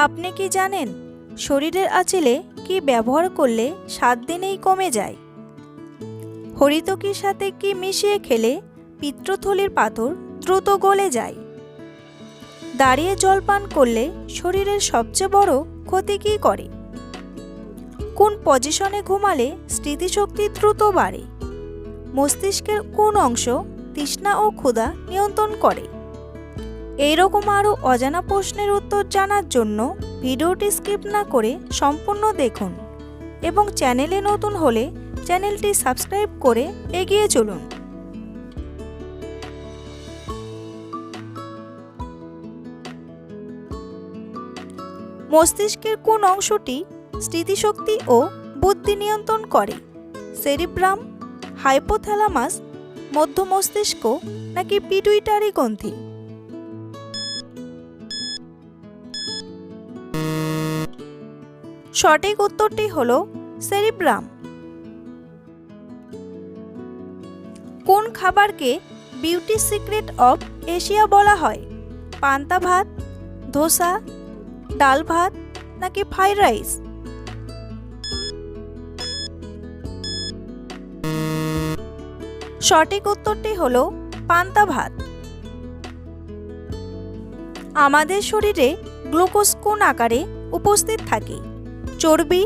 আপনি কি জানেন শরীরের আঁচিলে কি ব্যবহার করলে 7 দিনেই কমে যায়? হরিতকির সাথে কি মিশিয়ে খেলে পিত্তথলির পাথর দ্রুত গলে যায়? দাঁড়িয়ে জল পান করলে শরীরের সবচেয়ে বড় ক্ষতি কি করে? কোন পজিশনে ঘুমালে স্মৃতিশক্তি দ্রুত বাড়ে? মস্তিষ্কের কোন অংশ তৃষ্ণা ও ক্ষুধা নিয়ন্ত্রণ করে? এইরকম আরও অজানা প্রশ্নের উত্তর জানার জন্য ভিডিওটি স্কিপ না করে সম্পূর্ণ দেখুন এবং চ্যানেলে নতুন হলে চ্যানেলটি সাবস্ক্রাইব করে এগিয়ে চলুন। মস্তিষ্কের কোন অংশটি স্মৃতিশক্তি ও বুদ্ধি নিয়ন্ত্রণ করে? সেরিব্রাম, হাইপোথ্যালামাস, মধ্য মস্তিষ্ক নাকি পিটুইটারি গ্রন্থি? সঠিক উত্তরটি হল সেরিব্রাম। কোন খাবারকে বিউটি সিক্রেট অফ এশিয়া বলা হয়? পান্তা ভাত, ধোসা, ডাল ভাত নাকি ফ্রাইড রাইস? সঠিক উত্তরটি হল পান্তা ভাত। আমাদের শরীরে গ্লুকোজ কোন আকারে উপস্থিত থাকে? চর্বি,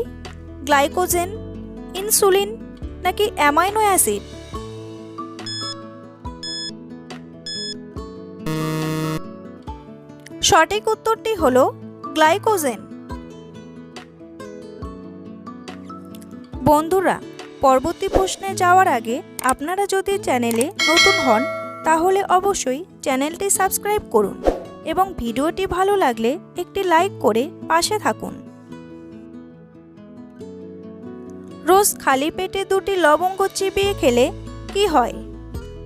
গ্লাইকোজেন, ইনসুলিন নাকি অ্যামাইনো অ্যাসিড? সঠিক উত্তরটি হল গ্লাইকোজেন। বন্ধুরা, পরবর্তী প্রশ্নে যাওয়ার আগে আপনারা যদি চ্যানেলে নতুন হন তাহলে অবশ্যই চ্যানেলটি সাবস্ক্রাইব করুন এবং ভিডিওটি ভালো লাগলে একটি লাইক করে পাশে থাকুন। রোজ খালি পেটে 2টি লবঙ্গ চিবিয়ে খেলে কি হয়?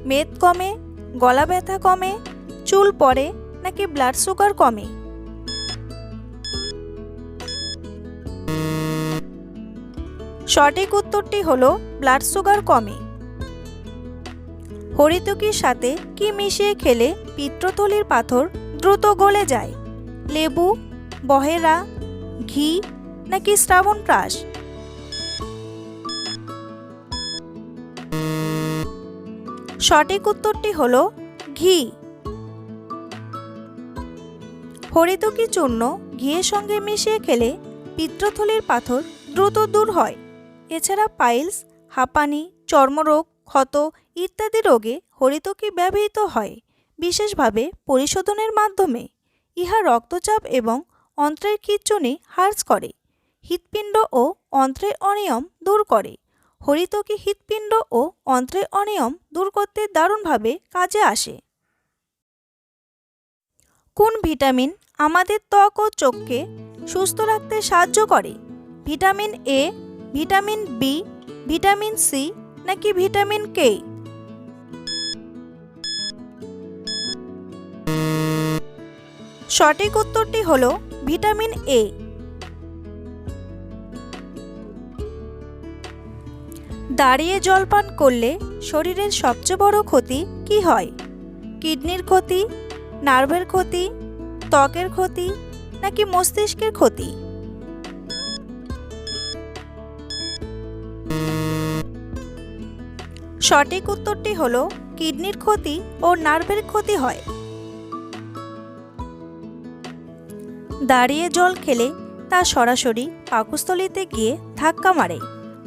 মেদ কমে, গলা ব্যথা কমে, চুল পড়ে নাকি ব্লাড সুগার কমে? সঠিক উত্তরটি হল ব্লাড সুগার কমে। হরিতকির সাথে কি মিশিয়ে খেলে পিত্তথলির পাথর দ্রুত গলে যায়? লেবু, বহেরা, ঘি নাকি শ্রাবণপ্রাশ? সঠিক উত্তরটি হল ঘি। হরিতকি চূর্ণ ঘিয়ের সঙ্গে মিশিয়ে খেলে পিত্তথলির পাথর দ্রুত দূর হয়। এছাড়া পাইলস, হাঁপানি, চর্মরোগ, ক্ষত ইত্যাদি রোগে হরিতকি ব্যবহৃত হয় বিশেষভাবে পরিশোধনের মাধ্যমে। ইহা রক্তচাপ এবং অন্ত্রের খিঁচুনি হ্রাস করে, হৃৎপিণ্ড ও অন্ত্রের অনিয়ম দূর করে। হরিতকি হৃৎপিণ্ড ও অন্ত্রের অনিয়ম দূর করতে দারুণভাবে কাজে আসে। কোন ভিটামিন আমাদের ত্বক ও চোখকে সুস্থ রাখতে সাহায্য করে? Vitamin A, vitamin B, vitamin C নাকি ভিটামিন কে? সঠিক উত্তরটি হল ভিটামিন এ। দাঁড়িয়ে জল পান করলে শরীরের সবচেয়ে বড় ক্ষতি কি হয়? কিডনির ক্ষতি, নার্ভের ক্ষতি, ত্বকের ক্ষতি নাকি মস্তিষ্কের ক্ষতি? সঠিক উত্তরটি হল কিডনির ক্ষতি ও নার্ভের ক্ষতি হয়। দাঁড়িয়ে জল খেলে তা সরাসরি পাকস্থলীতে গিয়ে ধাক্কা মারে,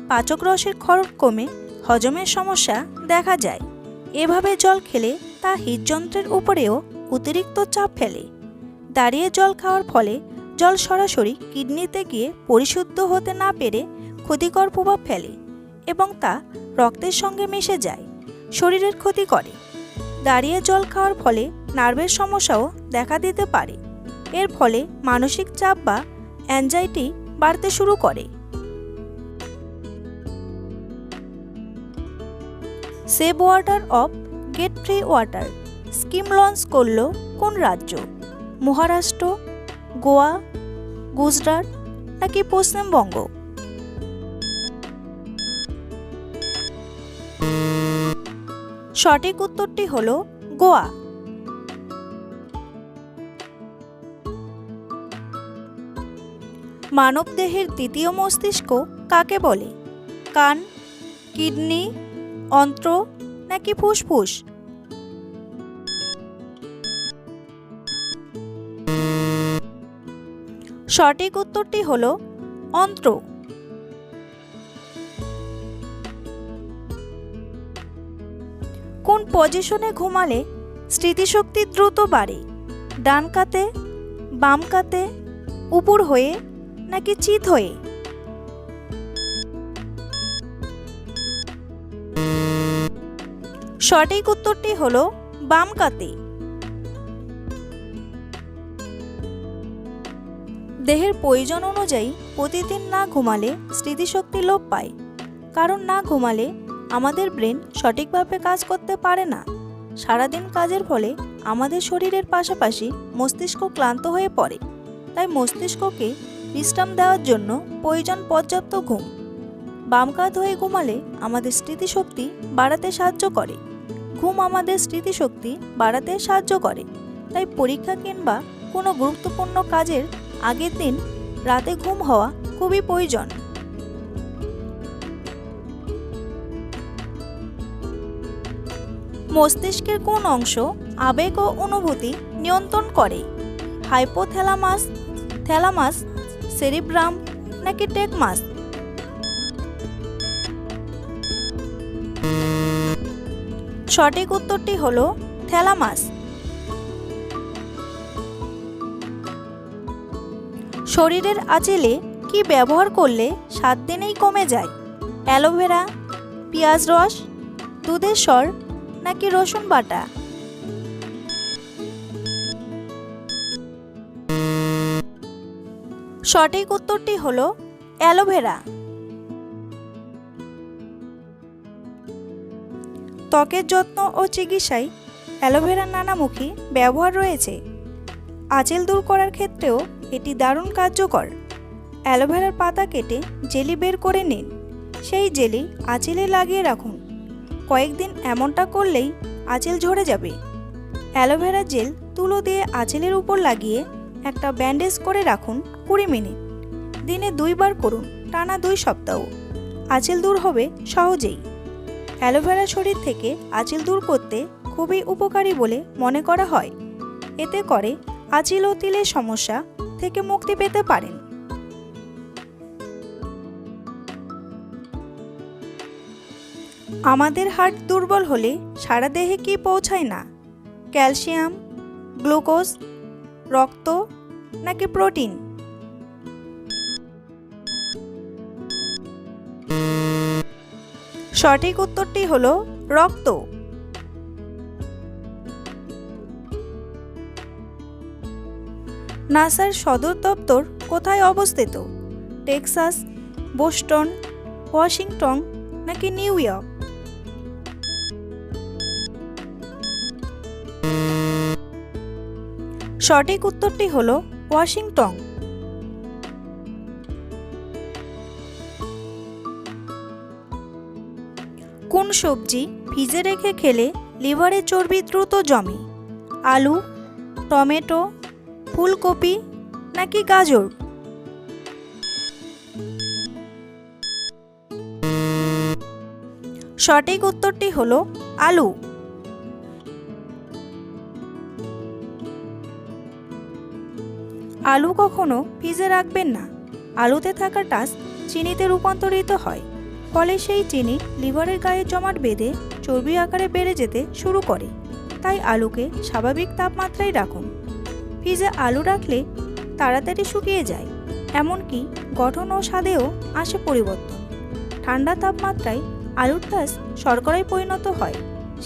পাচক রসের ক্ষরণ কমে হজমের সমস্যা দেখা যায়। এভাবে জল খেলে তা হৃদযন্ত্রের উপরেও অতিরিক্ত চাপ ফেলে। দাঁড়িয়ে জল খাওয়ার ফলে জল সরাসরি কিডনিতে গিয়ে পরিশুদ্ধ হতে না পেরে ক্ষতিকর প্রভাব ফেলে এবং তা রক্তের সঙ্গে মিশে যায়, শরীরের ক্ষতি করে। দাঁড়িয়ে জল খাওয়ার ফলে নার্ভের সমস্যাও দেখা দিতে পারে। এর ফলে মানসিক চাপ বা অ্যাংজাইটি বাড়তে শুরু করে। Save water of gate free water scheme launch করল কোন রাজ্য? মহারাষ্ট্র, গোয়া, গুজরাট নাকি পশ্চিমবঙ্গ? সঠিক উত্তরটি হল গোয়া। মানবদেহের দ্বিতীয় মস্তিষ্ক কাকে বলে? কান, কিডনি, অন্ত্র নাকি ফুসফুস? সঠিক উত্তরটি হলো অন্ত্র। কোন পজিশনে ঘুমালে স্মৃতিশক্তি দ্রুত বাড়ে? ডান কাতে, বাম কাতে, উপর হয়ে নাকি চিত হয়ে? সঠিক উত্তরটি হলো বাম কাতে। দেহের প্রয়োজন অনুযায়ী প্রতিদিন না ঘুমালে স্মৃতিশক্তি লোপ পায়। কারণ না ঘুমালে আমাদের ব্রেন সঠিকভাবে কাজ করতে পারে না। সারাদিন কাজের ফলে আমাদের শরীরের পাশাপাশি মস্তিষ্ক ক্লান্ত হয়ে পড়ে। তাই মস্তিষ্ককে বিশ্রাম দেওয়ার জন্য প্রয়োজন পর্যাপ্ত ঘুম। বাম কাত হয়ে ঘুমালে আমাদের স্মৃতিশক্তি বাড়াতে সাহায্য করে। ঘুম আমাদের স্মৃতিশক্তি বাড়াতে সাহায্য করে। তাই পরীক্ষা কিংবা কোনো গুরুত্বপূর্ণ কাজের আগের দিন রাতে ঘুম হওয়া খুবই প্রয়োজন। মস্তিষ্কের কোন অংশ আবেগ ও অনুভূতি নিয়ন্ত্রণ করে? হাইপোথ্যালামাস, থ্যালামাস, সেরিব্রাম নাকি টেকমাস? সঠিক উত্তরটি হলো থ্যালামাস। শরীরের আঁচিলে কি ব্যবহার করলে 7 দিনেই কমে যায়? অ্যালোভেরা, পেঁয়াজ রস, দুধের স্বর নাকি রসুন বাটা? সঠিক উত্তরটি হলো অ্যালোভেরা। ত্বকের যত্ন ও চিকিৎসায় অ্যালোভেরার নানামুখী ব্যবহার রয়েছে। আঁচল দূর করার ক্ষেত্রেও এটি দারুণ কার্যকর। অ্যালোভেরার পাতা কেটে জেলি বের করে নিন। সেই জেলি আঁচলে লাগিয়ে রাখুন। কয়েকদিন এমনটা করলেই আঁচল ঝরে যাবে। অ্যালোভেরা জেল তুলো দিয়ে আঁচলের উপর লাগিয়ে একটা ব্যান্ডেজ করে রাখুন 20 মিনিট। দিনে 2 বার করুন, টানা 2 সপ্তাহ। আঁচল দূর হবে সহজেই। অ্যালোভেরা শরীর থেকে আঁচল দূর করতে খুবই উপকারী বলে মনে করা হয়। এতে করে আঁচল ও তিলের সমস্যা থেকে মুক্তি পেতে পারেন। আমাদের হার্ট দুর্বল হলে সারা দেহে কি পৌঁছায় না? ক্যালসিয়াম, গ্লুকোজ, রক্ত নাকি প্রোটিন? সঠিক উত্তরটি হলো রক্ত। নাসার সদর দপ্তর কোথায় অবস্থিত? টেক্সাস, বোস্টন, ওয়াশিংটন নাকি নিউ ইয়র্ক? সঠিক উত্তরটি হলো ওয়াশিংটন। কোন সবজি ভিজে রেখে খেলে লিভারে চর্বি দ্রুত জমে? আলু, টমেটো, ফুলকপি নাকি গাজর? সঠিক উত্তরটি হলো আলু। আলু কখনো ভিজে রাখবেন না। আলুতে থাকা টাস চিনিতে রূপান্তরিত হয়। ফলে সেই চিনি লিভারের গায়ে জমাট বেঁধে চর্বি আকারে বেড়ে যেতে শুরু করে। তাই আলুকে স্বাভাবিক তাপমাত্রায় রাখুন। ভিজে আলু রাখলে তাড়াতাড়ি শুকিয়ে যায়, এমনকি গঠন ও স্বাদেও আসে পরিবর্তন। ঠান্ডা তাপমাত্রায় আলুর টাস শর্করায় পরিণত হয়।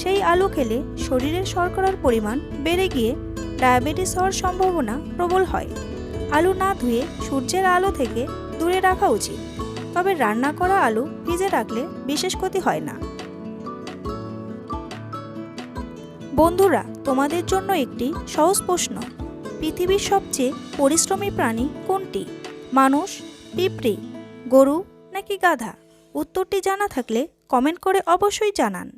সেই আলু খেলে শরীরের শর্করার পরিমাণ বেড়ে গিয়ে ডায়াবেটিস হওয়ার সম্ভাবনা প্রবল হয়। আলু না ধুয়ে সূর্যের আলো থেকে দূরে রাখা উচিত। তবে রান্না করা আলু ভিজে রাখলে বিশেষ ক্ষতি হয় না। বন্ধুরা, তোমাদের জন্য একটি সহজ প্রশ্ন। পৃথিবীর সবচেয়ে পরিশ্রমী প্রাণী কোনটি? মানুষ, পিঁপড়ে, গরু নাকি গাধা? উত্তরটি জানা থাকলে কমেন্ট করে অবশ্যই জানান।